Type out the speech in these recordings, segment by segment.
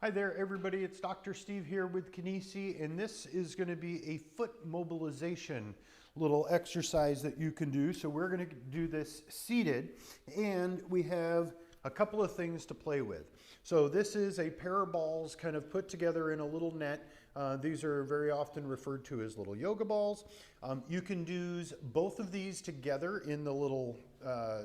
Hi there, everybody. It's Dr. Steve here with Kinesi, and this is going to be a foot mobilization little exercise that you can do. So we're going to do this seated, and we have a couple of things to play with. So this is a pair of balls kind of put together in a little net. These are very often referred to as little yoga balls. You can use both of these together in the little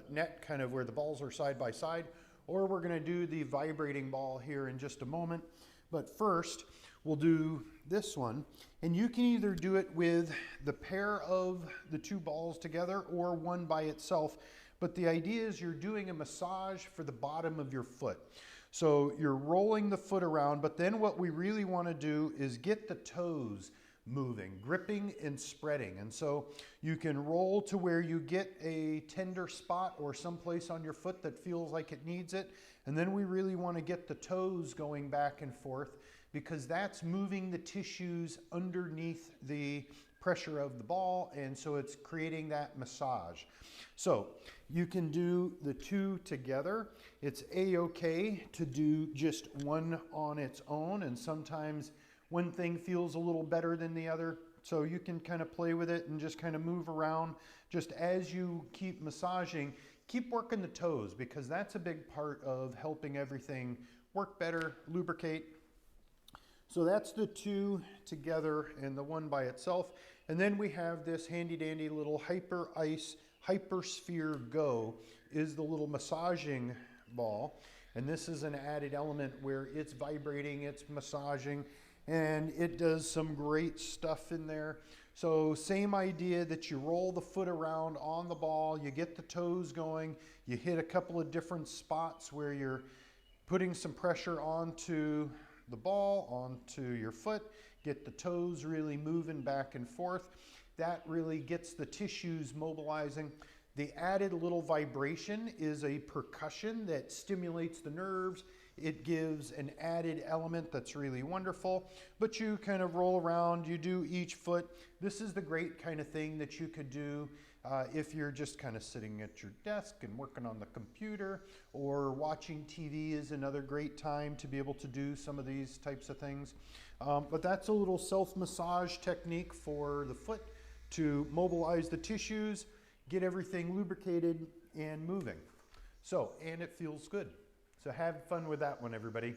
net, kind of where the balls are side by side, or we're going to do the vibrating ball here in just a moment. But first, we'll do this one. And you can either do it with the pair of the two balls together or one by itself. But the idea is you're doing a massage for the bottom of your foot. So you're rolling the foot around, but then what we really want to do is get the toes moving, gripping and spreading. And so you can roll to where you get a tender spot or someplace on your foot that feels like it needs it. And then we really want to get the toes going back and forth, because that's moving the tissues underneath the pressure of the ball, and so it's creating that massage. So you can do the two together. It's a-okay to do just one on its own, and sometimes one thing feels a little better than the other. So you can kind of play with it and just kind of move around. Just as you keep massaging, keep working the toes, because that's a big part of helping everything work better, lubricate. So that's the two together and the one by itself. And then we have this handy dandy little Hyper Ice Hypersphere Go is the little massaging ball. And this is an added element where it's vibrating, it's massaging, and it does some great stuff in there. So same idea that you roll the foot around on the ball, you get the toes going, you hit a couple of different spots where you're putting some pressure onto the ball, onto your foot, get the toes really moving back and forth. That really gets the tissues mobilizing. The added little vibration is a percussion that stimulates the nerves. It gives an added element that's really wonderful. But you kind of roll around, you do each foot. This is the great kind of thing that you could do if you're just kind of sitting at your desk and working on the computer, or watching TV is another great time to be able to do some of these types of things. But that's a little self-massage technique for the foot to mobilize the tissues, get everything lubricated and moving. So, and it feels good. So have fun with that one, everybody.